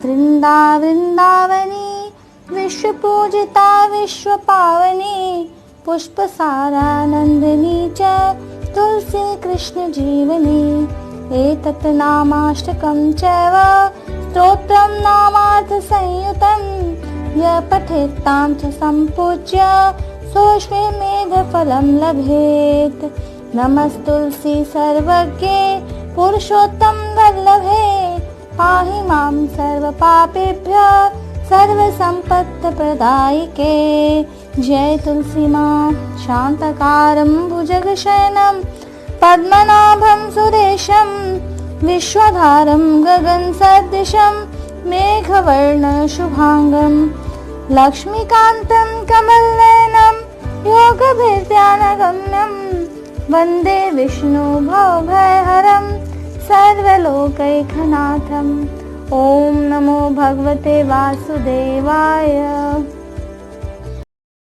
वृंदावनी विश्व पूजिता विश्व पावनी पुष्पसारानंदिनी च तुलसी कृष्ण जीवनी एतत् नामाष्टकं चैव स्तोत्रं नामार्थ संयुतं यः पठेत् तां च सम्पूज्य सोऽश्वमेधफलं लभेत्। नमस्तुलसी सर्वज्ञे पुरुषोत्तम वल्लभे पाहि मां सर्वपापेभ्यः सर्वसम्पत्प्रदायिके। जय तुलसी माँ। शांताकारं भुजगशयनं पद्मनाभं सुरेशं विश्वधारं गगनसदृशं मेघवर्णशुभांगं लक्ष्मीकान्तं कमलनयनं योगभीर्ध्यानगम्यं वन्दे विष्णु भवभयहरं सर्वलोकैकनाथम्। ओम नमो भगवते वासुदेवाय।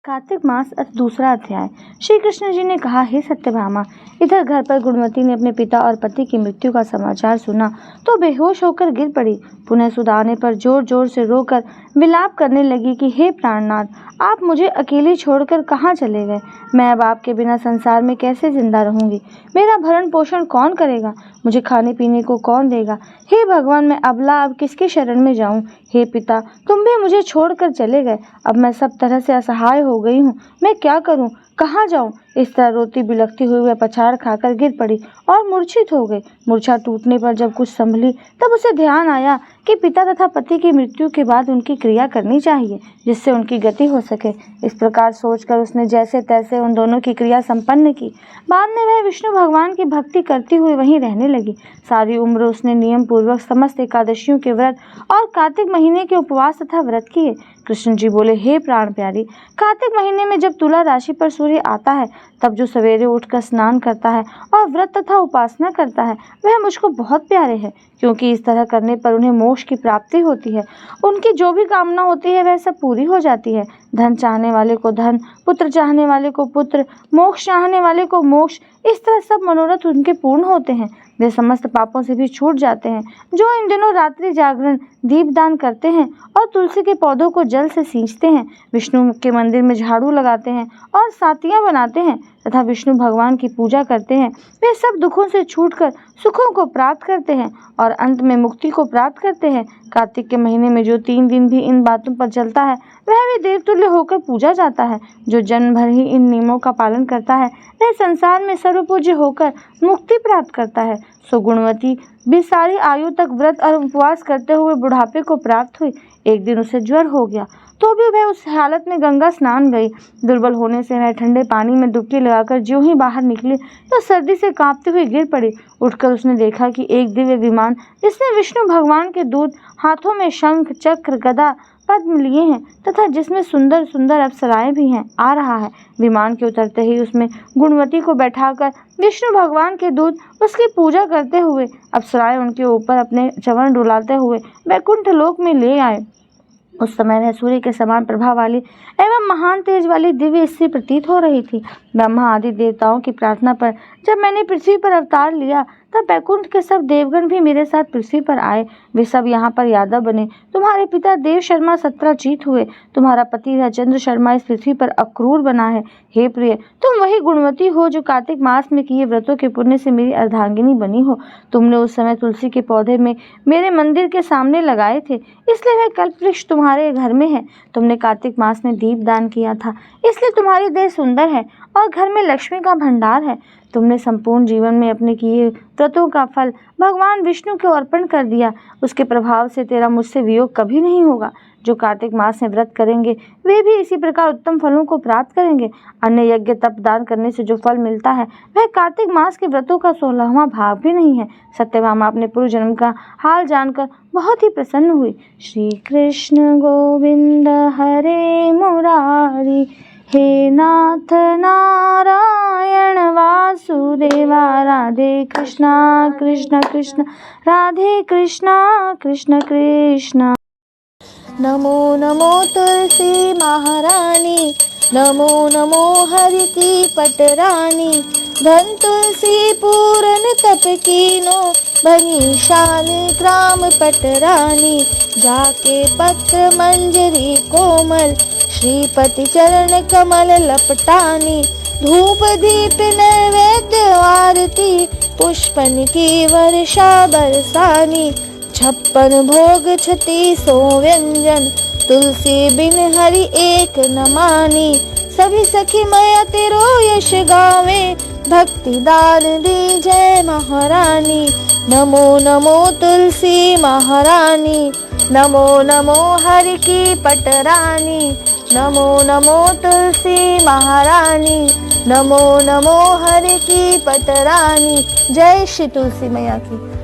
कार्तिक मास दूसरा अध्याय। श्री कृष्ण जी ने कहा, हे सत्यभामा, इधर घर पर गुणवती ने अपने पिता और पति की मृत्यु का समाचार सुना तो बेहोश होकर गिर पड़ी। पुनः सुध आने पर जोर जोर से रोकर विलाप करने लगी कि हे प्राणनाथ, आप मुझे अकेली छोड़कर कहाँ चले गए? मैं अब आपके बिना संसार में कैसे जिंदा रहूंगी? मेरा भरण पोषण कौन करेगा? मुझे खाने पीने को कौन देगा? हे भगवान, मैं अबला अब किसके शरण में जाऊं? हे पिता, तुम भी मुझे छोड़कर चले गए। अब मैं सब तरह से असहाय हो गई हूँ। मैं क्या करूं? कहाँ जाऊं? इस तरह रोती बिलखती हुई वह पछाड़ खाकर गिर पड़ी और मूर्छित हो गई। मूर्छा टूटने पर जब कुछ संभली तब उसे ध्यान आया कि पिता तथा पति की मृत्यु के बाद उनकी क्रिया करनी चाहिए जिससे उनकी गति हो सके। इस प्रकार सोचकर उसने जैसे तैसे उन दोनों की क्रिया संपन्न की। बाद में वह विष्णु भगवान की भक्ति करती हुई वहीं रहने लगी। सारी उम्र उसने नियम पूर्वक समस्त एकादशियों के व्रत और कार्तिक महीने के उपवास तथा व्रत किए। कृष्ण जी बोले, हे प्राण प्यारी, कार्तिक महीने में जब तुला राशि पर सूर्य आता है तब जो सवेरे उठकर स्नान करता है और व्रत तथा उपासना करता है वह मुझको बहुत प्यारे है, क्योंकि इस तरह करने पर उन्हें मोक्ष की प्राप्ति होती है। उनकी जो भी कामना होती है वह सब पूरी हो जाती है। धन चाहने वाले को धन, पुत्र चाहने वाले को पुत्र, मोक्ष चाहने वाले को मोक्ष, इस तरह सब मनोरथ उनके पूर्ण होते हैं। वे समस्त पापों से भी छूट जाते हैं। जो इन दिनों रात्रि जागरण, दीपदान करते हैं और तुलसी के पौधों को जल से सींचते हैं, विष्णु के मंदिर में झाड़ू लगाते हैं और सातियां बनाते हैं तथा विष्णु भगवान की पूजा करते हैं, वे सब दुखों से छूटकर सुखों को प्राप्त करते हैं और अंत में मुक्ति को प्राप्त करते हैं। कार्तिक के महीने में जो 3 दिन भी इन बातों पर चलता है वह भी देवतुल्य होकर पूजा जाता है। जो जन्म भर ही इन नियमों का पालन करता है वह संसार में सर्वपूज्य होकर मुक्ति प्राप्त करता है। सो गुणवती भी सारी आयु तक व्रत और उपवास करते हुए बुढ़ापे को प्राप्त हुई। एक दिन उसे ज्वर हो गया तो भी वह उस हालत में गंगा स्नान गई। दुर्बल होने से वह ठंडे पानी में डुबकी लगाकर ज्यों ही बाहर निकली तो सर्दी से कांपती हुई गिर पड़ी। उठकर उसने देखा कि एक दिव्य विमान जिसमें विष्णु भगवान के दूत हाथों में शंख, चक्र, गदा, पद्म लिए हैं तथा जिसमें सुंदर सुंदर अप्सराएं भी हैं, आ रहा है। विमान के उतरते ही उसमें गुणवती को बैठाकर विष्णु भगवान के दूत उसकी पूजा करते हुए, अप्सराएं उनके ऊपर अपने चरण डुलाते हुए वैकुंठ लोक में ले आए। उस समय वह सूर्य के समान प्रभा वाली एवं महान तेज वाली दिव्य स्त्री प्रतीत हो रही थी। ब्रह्मा आदि देवताओं की प्रार्थना पर जब मैंने पृथ्वी पर अवतार लिया तब बैकुंठ के सब देवगण भी मेरे साथ पृथ्वी पर आए। वे सब यहाँ पर यादव बने। तुम्हारे पिता देव शर्मा सत्राजीत हुए। तुम्हारा पति राजेंद्र शर्मा इस पृथ्वी पर अक्रूर बना है। हे प्रिय, तुम वही गुणवती हो जो कार्तिक मास में किए व्रतों के पुण्य से मेरी अर्धांगिनी बनी हो। तुमने उस समय तुलसी के पौधे में मेरे मंदिर के सामने लगाए थे, इसलिए वह कल्पवृक्ष तुम्हारे घर में है। तुमने कार्तिक मास में दीप दान किया था, इसलिए तुम्हारी देह सुंदर है और घर में लक्ष्मी का भंडार है। तुमने संपूर्ण जीवन में अपने किए व्रतों का फल भगवान विष्णु को अर्पण कर दिया। उसके प्रभाव से तेरा मुझसे वियोग कभी नहीं होगा। जो कार्तिक मास में व्रत करेंगे वे भी इसी प्रकार उत्तम फलों को प्राप्त करेंगे। अन्य यज्ञ तप दान करने से जो फल मिलता है वह कार्तिक मास के व्रतों का 16वां भाग भी नहीं है। सत्यभामा अपने पूर्व जन्म का हाल जानकर बहुत ही प्रसन्न हुई। श्री कृष्ण गोविंद हरे मुरारी, हे नाथ नारायण वासुदेवा, राधे कृष्णा कृष्ण कृष्ण राधे कृष्णा कृष्ण कृष्ण। नमो नमो तुलसी महारानी, नमो नमो हरि की पटरानी, धन तुलसी पूरन तप कीनो, बनी शान ग्राम पटरानी। जाके पत्र मंजरी कोमल, श्रीपति चरण कमल लपटानी। धूप दीप नैवेद्य आरती, पुष्पन की वर्षा बरसानी। 56 भोग 36 व्यंजन, तुलसी बिन हरि एक न मानी। सभी सखी मैया तेरो यश गावे, भक्ति दान दी जय महारानी। नमो नमो तुलसी महारानी, नमो नमो हरि की पटरानी। नमो नमो तुलसी महारानी, नमो नमो हरि की पटरानी। जय श्री तुलसी मैया की।